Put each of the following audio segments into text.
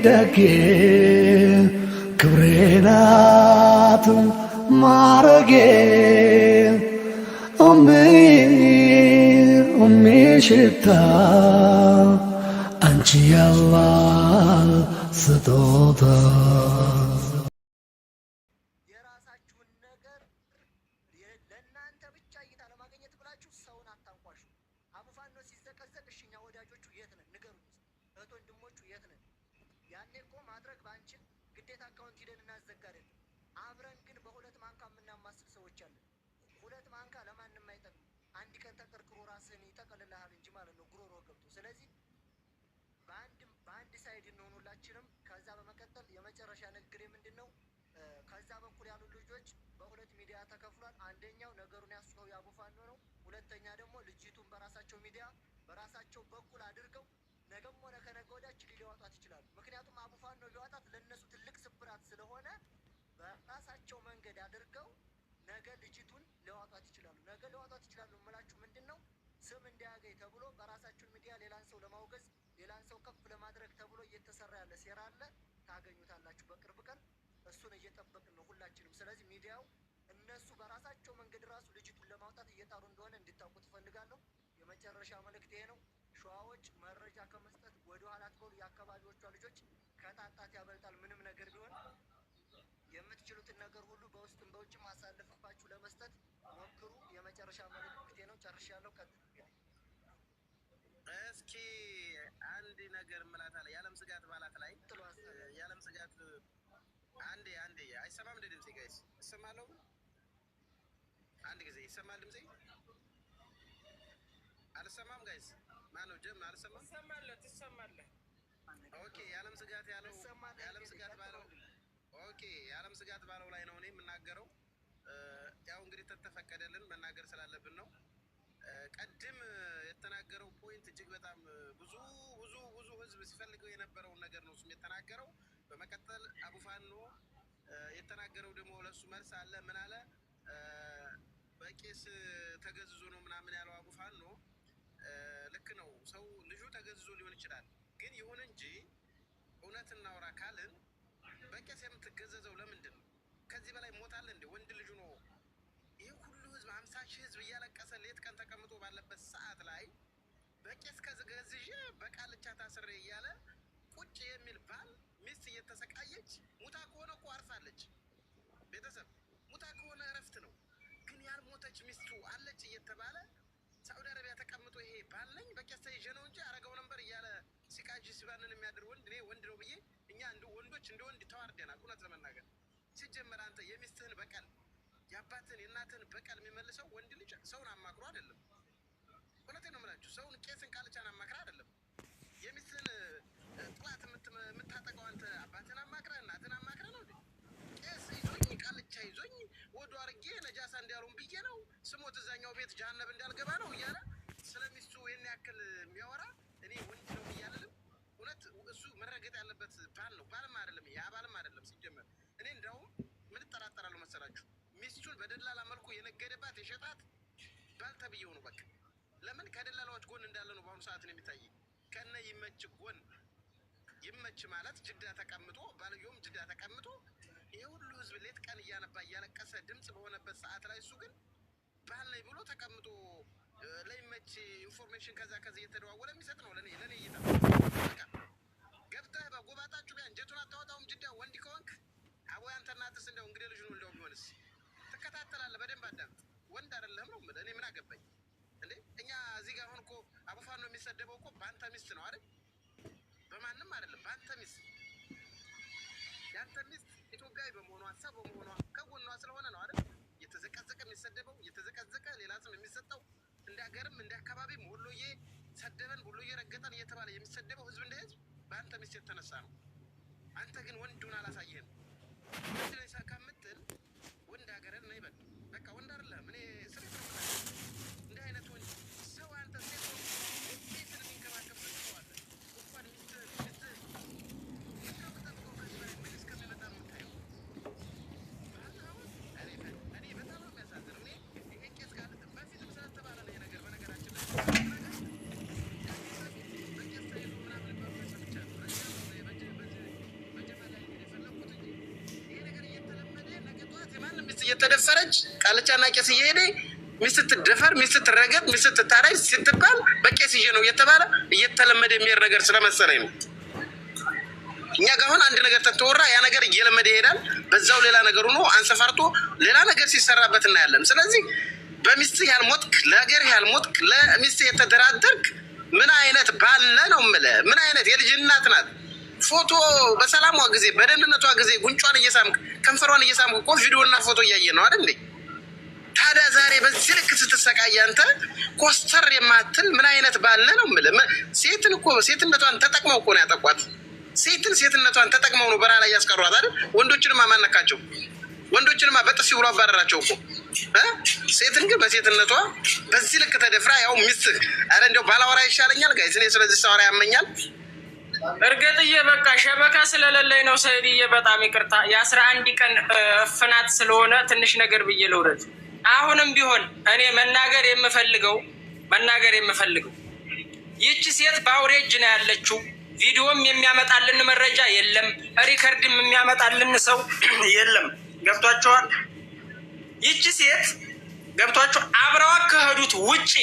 ደጌ ክብሬናት ማረጌ ሽታ አንቺ ያላህ ስጦታ የራሳችሁን ነገር ለእናንተ ብቻ እይታ ለማግኘት ብላችሁ ሰውን አታንቋሹ። አቡፋኖ ሲዘቀዘቅ እሺ እኛ ወዳጆቹ የት ነን ንገሩኝ። እህት ወንድሞቹ የት ነን? ያኔ እኮ ማድረግ ባንችል ግዴታ አካውንት ሂደን እናዘጋ አይደለም። አብረን ግን በሁለት ማንካ የምናማስል ሰዎች አለን። ሁለት ማንካ ለማንም አይጠቅም። አንድ ቀን ተቀርቅሮ ራስህን ይጠቀልልሃል እንጂ ማለት ነው ጉሮሮ ገብቶ። ስለዚህ በአንድ ሳይድ እንሆኑላችንም። ከዛ በመቀጠል የመጨረሻ ንግግሬ ምንድን ነው? ከዛ በኩል ያሉ ልጆች በሁለት ሚዲያ ተከፍሏል። አንደኛው ነገሩን ያስፈው የአቡፋኖ ነው። ሁለተኛ ደግሞ ልጅቱን በራሳቸው ሚዲያ በራሳቸው በኩል አድርገው ነገም ሆነ ከነገ ወዲያ ሊያወጣት ይችላሉ። ምክንያቱም አቡፋኖ ሊያወጣት ለነሱ ትልቅ ስብራት ስለሆነ በራሳቸው መንገድ አድርገው ነገ ልጅቱን ሊያወጣት ይችላሉ። ነገ ሊያወጣት ይችላሉ የምላችሁ ምንድን ነው? ስም እንዳያገኝ ተብሎ በራሳቸው ሚዲያ ሌላን ሰው ለማውገዝ ሌላን ሰው ከፍ ለማድረግ ተብሎ እየተሰራ ያለ ሴራ አለ። ታገኙታላችሁ በቅርብ ቀን። እሱን እየጠበቅን ነው ሁላችንም። ስለዚህ ሚዲያው እነሱ በራሳቸው መንገድ ራሱ ልጅቱን ለማውጣት እየጣሩ እንደሆነ እንድታውቁ ትፈልጋለሁ። የመጨረሻ መልእክት ይሄ ነው። ሸዋዎች መረጃ ከመስጠት ወደ ኋላ አትበሉ። የአካባቢዎቿ ልጆች ከጣጣት ያበልጣል። ምንም ነገር ቢሆን የምትችሉትን ነገር ሁሉ በውስጥም በውጭም አሳልፋችሁ ለመስጠት ሞክሩ። የመጨረሻ መልእክቴ ነው። ጨርሻለሁ። ቀጥል። እስኪ አንድ ነገር እምላታለሁ። የዓለም ስጋት ባላት ላይ የዓለም ስጋት አንዴ አይሰማም እንደ ድምጼ ጋይስ እሰማለሁ። አንድ ጊዜ ይሰማል ድምጼ? አልሰማም ጋይስ? ማነው ጀም አልሰማም? ትሰማለህ? ኦኬ። የዓለም ስጋት ያለው የዓለም ስጋት ባለው ኦኬ። የዓለም ስጋት ባለው ላይ ነው እኔ የምናገረው። ያው እንግዲህ ተተፈቀደልን መናገር ስላለብን ነው። ቀድም የተናገረው ፖይንት እጅግ በጣም ብዙ ህዝብ ሲፈልገው የነበረውን ነገር ነው እሱም የተናገረው። በመቀጠል አቡፋኖ የተናገረው ደግሞ ለሱ መልስ አለ። ምን አለ? በቄስ ተገዝዞ ነው ምናምን ያለው አቡፋኖ። ልክ ነው። ሰው ልጁ ተገዝዞ ሊሆን ይችላል። ግን ይሁን እንጂ እውነት እናውራ ካልን በቄስ የምትገዘዘው ለምንድን ነው? ከዚህ በላይ ሞታል እንዴ? ወንድ ልጁ ነው ይህ ሁሉ ህዝብ 50 ሺህ ህዝብ እያለቀሰ ሌት ቀን ተቀምጦ ባለበት ሰዓት ላይ በቄስ ከገዝዤ በቃልቻ ታስሬ እያለ ቁጭ የሚል ባል ሚስት እየተሰቃየች ሙታ ከሆነ እኮ አርፋለች። ቤተሰብ ሙታ ከሆነ እረፍት ነው። ግን ያልሞተች ሚስቱ አለች እየተባለ ሳዑዲ አረቢያ ተቀምጦ ይሄ ባል ነኝ በቄስ ተይዤ ነው እንጂ አረገው ነበር እያለ ሲቃጅ ሲባንን የሚያድር ወንድ እኔ ወንድ ነው ብዬ እኛ እንደ ወንዶች እንደ ወንድ ተዋርደናል። እውነት ለመናገር ሲጀመር አንተ የሚስትህን በቀል የአባትህን የእናትህን በቀል የሚመልሰው ወንድ ልጅ ሰውን አማክሮ አይደለም። እውነቴን ነው የምላችሁ። ሰውን ቄስን ቃልቻን አማክራ አይደለም። የሚስትህን ጥላት የምታጠቀው አንተ አባትህን አማክረህ እናትህን አማክረህ ነው። ቄስ ይዞኝ ቃልቻ ይዞኝ ወዶ አርጌ ነጃሳ እንዲያሉም ብዬ ነው ስሞት እዛኛው ቤት ጀሃነብ እንዳልገባ ነው እያለ ስለሚስቱ ይህን ያክል የሚያወራ እኔ ወንድ ነው እያለልም እውነት እሱ መረገጥ ያለበት ባል ነው። ባልም አይደለም ያ ባልም አይደለም። ሲጀመር እኔ እንዳውም ምን እጠራጠራለሁ መሰላችሁ? ሚስቱን በደላላ መልኩ የነገደባት የሸጣት ባል ተብዬው ነው። በቃ ለምን ከደላላዎች ጎን እንዳለ ነው በአሁኑ ሰዓት ነው የሚታየኝ። ከነ ይመች ጎን ይመች ማለት ጅዳ ተቀምጦ ባልየውም ጅዳ ተቀምጦ ይሄ ሁሉ ህዝብ ሌት ቀን እያነባ እያለቀሰ ድምጽ በሆነበት ሰዓት ላይ እሱ ግን ባል ነኝ ብሎ ተቀምጦ ለይመች ኢንፎርሜሽን ከዛ እየተደዋወለ የሚሰጥ ነው። ለኔ እይታ በቃ ገብተህ በጎባጣችሁ ጋር እንጀቱን አታወጣውም። ጅዳ ወንድ ከሆንክ አቦ ያንተ እናትስ እንደው እንግዲህ ልጅ ነው እንደው ቢሆንስ ትከታተላለህ። በደንብ አዳምጥ። ወንድ አይደለም ነው እኔ ምን አገባኝ እንዴ? እኛ እዚህ ጋር አሁን እኮ አቡፋኖ የሚሰደበው እኮ በአንተ ሚስት ነው አይደል? በማንም አይደለም፣ በአንተ ሚስት። ያንተ ሚስት ኢትዮጵያዊ በመሆኗ ሰው በመሆኗ ከጎኗ ስለሆነ ነው አይደል? እየተዘቀዘቀ የሚሰደበው እየተዘቀዘቀ ሌላ ስም የሚሰጠው እንደ ሀገርም እንደ አካባቢም ወሎዬ ሰደበን ወሎዬ ረገጠን እየተባለ የሚሰደበው ህዝብ እንደ ህዝብ በአንተ ሚስት የተነሳ ነው። አንተ ግን ወንዱን አላሳየህም። ስለዚህ ከምትል ወንድ ሀገርን ነው ይበል። በቃ ወንድ አይደለም። እኔ ስሬት ነው እንደ አይነት ወንድ ሰው አንተ ሴት ነው ሚስትን የሚንከባከብ ሰው አለ እንኳን ሚስት ከምጠብቀው ከዚህ በላይ ምን እስከሚመጣ ነው የምታየው። እኔ በጣም ነው የሚያሳዝነው። እኔ ይሄ ቄስ ጋር በፊትም ስለተባለ ነው የነገር በነገራችን ላይ በቄስ ተይዞ ሚስት እየተደፈረች ቃልቻና ቄስ እየሄደ ሚስት ትደፈር፣ ሚስት ትረገጥ፣ ሚስት ትታረጅ ስትባል በቄስ ይዤ ነው እየተባለ እየተለመደ የሚሄድ ነገር ስለመሰለኝ ነው። እኛ ጋር አሁን አንድ ነገር ተተወራ ያ ነገር እየለመደ ይሄዳል። በዛው ሌላ ነገር ሆኖ አንሰፋርቶ ሌላ ነገር ሲሰራበት እናያለን። ስለዚህ በሚስት ያልሞትክ፣ ለሀገር ያልሞትክ፣ ለሚስት የተደራደርክ ምን አይነት ባለ ነው የምልህ? ምን አይነት የልጅ እናት ናት? ፎቶ በሰላሟ ጊዜ በደህንነቷ ጊዜ ጉንጯን እየሳምክ ከንፈሯን እየሳምክ እኮ ቪዲዮና ፎቶ እያየ ነው አይደል? ታዲያ ዛሬ በዚህ ልክ ስትሰቃይ አንተ ኮስተር የማትል ምን አይነት ባለ ነው የምልህ? ሴትን እኮ ሴትነቷን ተጠቅመው እኮ ነው ያጠቋት። ሴትነቷን ተጠቅመው ነው በረሃ ላይ ያስቀሯት አይደል? ወንዶችንማ ማነካቸው? ወንዶችንማ በጥፊ ብሎ አባረራቸው እኮ። ሴትን ግን በሴትነቷ በዚህ ልክ ተደፍራ ያው ሚስትህ። ኧረ እንደው ባላወራ ይሻለኛል ጋይስ፣ እኔ ስለዚህ ሳወራ ያመኛል። እርግጥዬ በቃ ሸበካ ስለሌለኝ ነው ሰይድዬ፣ በጣም ይቅርታ። የ11 ቀን ፍናት ስለሆነ ትንሽ ነገር ብዬ ልውረድ። አሁንም ቢሆን እኔ መናገር የምፈልገው ይቺ ሴት በአውሬ እጅ ነው ያለችው። ቪዲዮም የሚያመጣልን መረጃ የለም፣ ሪከርድም የሚያመጣልን ሰው የለም። ገብቷቸዋል? ይቺ ሴት ገብቷቸው አብረዋ ከሄዱት ውጪ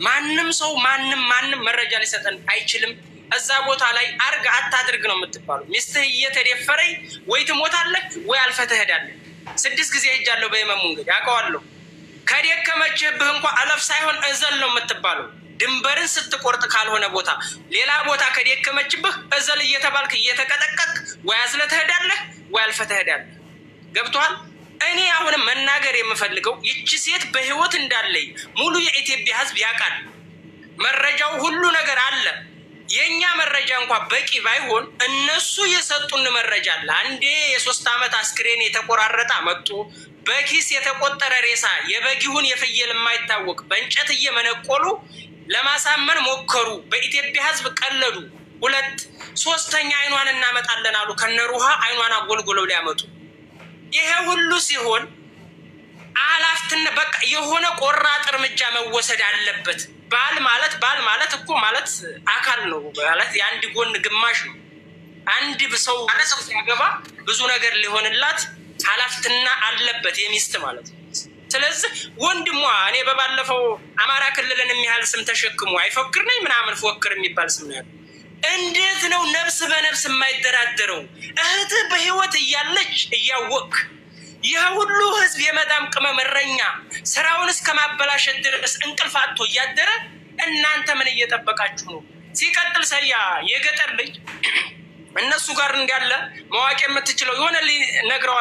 ማንም ሰው ማንም መረጃ ሊሰጠን አይችልም። እዛ ቦታ ላይ አርግ አታድርግ ነው የምትባሉ። ሚስትህ እየተደፈረኝ ወይ ትሞታለህ ወይ አልፈህ ትሄዳለህ። 6 ጊዜ ሄጃለሁ በየመሙ እንግዲህ አውቀዋለሁ። ከደከመችህብህ እንኳ አለፍ ሳይሆን እዘል ነው የምትባለው። ድንበርን ስትቆርጥ ካልሆነ ቦታ ሌላ ቦታ ከደከመችብህ እዘል እየተባልክ እየተቀጠቀጥክ ወይ አዝለህ ትሄዳለህ ወይ አልፈህ ትሄዳለህ። ገብቶሃል? እኔ አሁንም መናገር የምፈልገው ይቺ ሴት በህይወት እንዳለኝ ሙሉ የኢትዮጵያ ሕዝብ ያውቃል። መረጃው ሁሉ ነገር አለ። የኛ መረጃ እንኳን በቂ ባይሆን እነሱ የሰጡን መረጃ አለ። አንዴ የ3 ዓመት አስክሬን የተቆራረጠ መጡ። በኪስ የተቆጠረ ሬሳ የበጊሁን የፍየል የማይታወቅ በእንጨት እየመነቆሉ ለማሳመን ሞከሩ። በኢትዮጵያ ሕዝብ ቀለዱ። 2 3ኛ አይኗን እናመጣለን አሉ። ከነሩሃ አይኗን አጎልጎለው ሊያመጡ። ይሄ ሁሉ ሲሆን አላፍትን በቃ የሆነ ቆራጥ እርምጃ መወሰድ አለበት። ባል ማለት እኮ ማለት አካል ነው ማለት የአንድ ጎን ግማሽ ነው። አንድ ሰው ሲያገባ ብዙ ነገር ሊሆንላት ኃላፊነት አለበት የሚስት ማለት ነው። ስለዚህ ወንድሟ እኔ በባለፈው አማራ ክልልን የሚያህል ስም ተሸክሞ አይፎክር ነኝ ምናምን ፎክር የሚባል ስም ነው ያለው። እንዴት ነው ነፍስ በነፍስ የማይደራደረው? እህትህ በህይወት እያለች እያወቅ ይህ ሁሉ ህዝብ የመዳም ቅመም እረኛ ስራውን እስከማበላሸት ድረስ እንቅልፍ አጥቶ እያደረ እናንተ ምን እየጠበቃችሁ ነው? ሲቀጥል ሰያ የገጠር ልጅ እነሱ ጋር እንዳለ ማዋቂ የምትችለው የሆነ ነግረው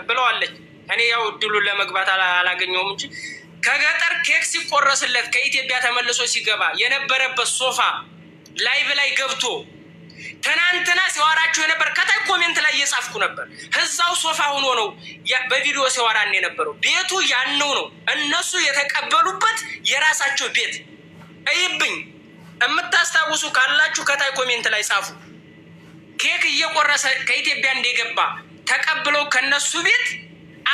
ብለዋለች። እኔ ያው እድሉን ለመግባት አላገኘውም እንጂ ከገጠር ኬክ ሲቆረስለት ከኢትዮጵያ ተመልሶ ሲገባ የነበረበት ሶፋ ላይቭ ላይ ገብቶ ትናንትና ሲዋራችሁ የነበር ከታይ ኮሜንት ላይ እየጻፍኩ ነበር። እዛው ሶፋ ሆኖ ነው በቪዲዮ ሲዋራን የነበረው። ቤቱ ያነው ነው እነሱ የተቀበሉበት የራሳቸው ቤት። አይብኝ የምታስታውሱ ካላችሁ ከታይ ኮሜንት ላይ ጻፉ። ኬክ እየቆረሰ ከኢትዮጵያ እንደገባ ተቀብለው ከነሱ ቤት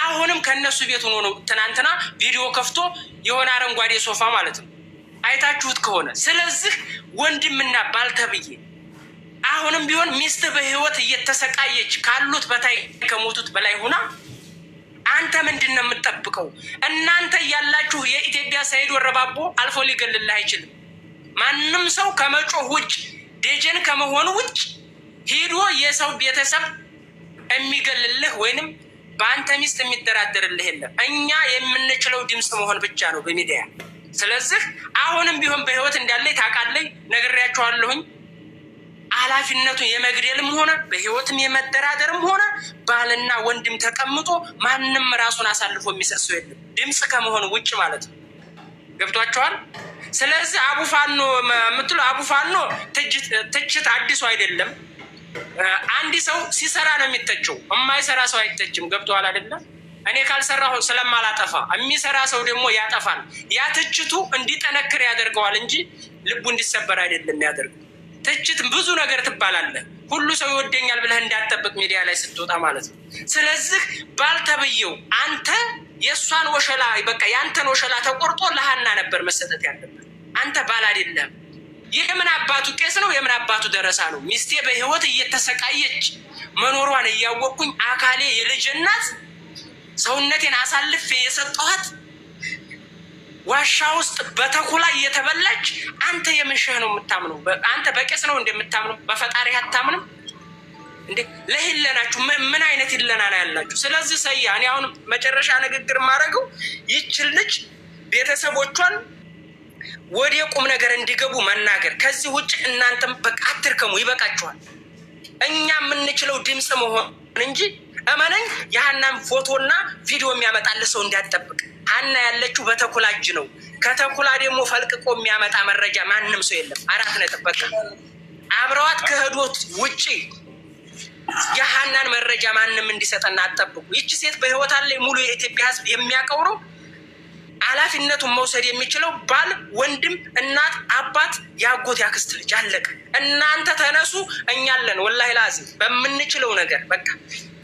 አሁንም ከነሱ ቤት ሆኖ ነው ትናንትና ቪዲዮ ከፍቶ የሆነ አረንጓዴ ሶፋ ማለት ነው አይታችሁት ከሆነ። ስለዚህ ወንድምና ባልተብዬ አሁንም ቢሆን ሚስት በህይወት እየተሰቃየች ካሉት በታይ ከሞቱት በላይ ሆና አንተ ምንድን ነው የምትጠብቀው? እናንተ ያላችሁ የኢትዮጵያ ሰይድ ወረባቦ አልፎ ሊገልልህ አይችልም። ማንም ሰው ከመጮህ ውጭ ደጀን ከመሆኑ ውጭ ሄዶ የሰው ቤተሰብ የሚገልልህ ወይንም በአንተ ሚስት የሚደራደርልህ የለም። እኛ የምንችለው ድምፅ መሆን ብቻ ነው በሚዲያ። ስለዚህ አሁንም ቢሆን በህይወት እንዳለኝ ታውቃለኝ፣ ነግሬያቸዋለሁኝ። ኃላፊነቱ የመግደልም ሆነ በህይወትም የመደራደርም ሆነ ባልና ወንድም ተቀምጦ ማንም ራሱን አሳልፎ የሚሰጥ ሰው የለም፣ ድምፅ ከመሆኑ ውጭ ማለት ነው። ገብቷቸዋል? ስለዚህ አቡፋኖ የምትለው አቡፋኖ ትችት አዲሱ አይደለም። አንድ ሰው ሲሰራ ነው የሚተቸው፣ የማይሰራ ሰው አይተችም። ገብቶሃል አይደለም? እኔ ካልሰራሁ ስለማላጠፋ የሚሰራ ሰው ደግሞ ያጠፋል። ያ ትችቱ እንዲጠነክር ያደርገዋል እንጂ ልቡ እንዲሰበር አይደለም ያደርገው። ትችት ብዙ ነገር ትባላለህ። ሁሉ ሰው ይወደኛል ብለህ እንዳትጠብቅ ሚዲያ ላይ ስትወጣ ማለት ነው። ስለዚህ ባልተብየው አንተ የእሷን ወሸላ በቃ የአንተን ወሸላ ተቆርጦ ለሀና ነበር መሰጠት ያለበት። አንተ ባል አይደለም። የምን አባቱ ቄስ ነው? የምን አባቱ ደረሳ ነው? ሚስቴ በህይወት እየተሰቃየች መኖሯን እያወቅኩኝ አካሌ የልጅ እናት ሰውነቴን አሳልፌ የሰጠኋት ዋሻ ውስጥ በተኩላ እየተበላች አንተ የምንሽህ ነው የምታምነው? አንተ በቄስ ነው እንደምታምነው? በፈጣሪ አታምንም እንዴ? ለህለናችሁ ምን አይነት ይለና ነው ያላችሁ? ስለዚህ ሰያ እኔ አሁን መጨረሻ ንግግር ማድረገው ይችል ልጅ ቤተሰቦቿን ወደ ቁም ነገር እንዲገቡ መናገር። ከዚህ ውጭ እናንተም በቃ አትርከሙ፣ ይበቃችኋል። እኛ የምንችለው ድምፅ መሆን እንጂ እመነኝ የሀናን ፎቶና ቪዲዮ የሚያመጣልህ ሰው እንዳትጠብቅ። ሀና ያለችው በተኩላ እጅ ነው። ከተኩላ ደግሞ ፈልቅቆ የሚያመጣ መረጃ ማንም ሰው የለም። 4 ነጥብ በቃ። አብረዋት ከህዶት ውጪ የሀናን መረጃ ማንም እንዲሰጠና አትጠብቁ። ይቺ ሴት በህይወት አለ ሙሉ የኢትዮጵያ ህዝብ የሚያውቀው ነው። ኃላፊነቱን መውሰድ የሚችለው ባል፣ ወንድም፣ እናት፣ አባት፣ ያጎት፣ ያክስት ልጅ አለቀ። እናንተ ተነሱ፣ እኛ አለን። ወላሂ ላዚም በምንችለው ነገር በቃ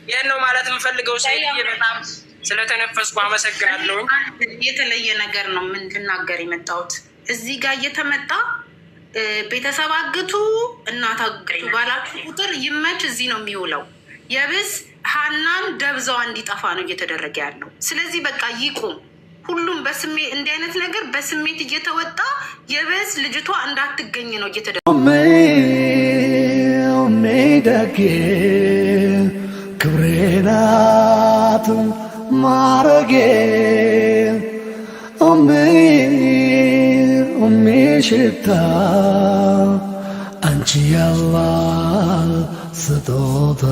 ይሄን ነው ማለት የምፈልገው። ሰይዬ በጣም ስለተነፈስኩ አመሰግናለሁ። የተለየ ነገር ነው ምን ልናገር የመጣሁት እዚህ ጋር እየተመጣ ቤተሰብ አግቱ እናት አግቱ ባላችሁ ቁጥር ይመች እዚህ ነው የሚውለው። የብስ ሀናን ደብዛዋ እንዲጠፋ ነው እየተደረገ ያለው። ስለዚህ በቃ ይቁም። ሁሉም በስሜት እንዲህ አይነት ነገር በስሜት እየተወጣ የብስ ልጅቷ እንዳትገኝ ነው እየተደረገ። ደጌ ክብሬ ናት ማረጌ ሽታ አንቺ ያላ ስጦታ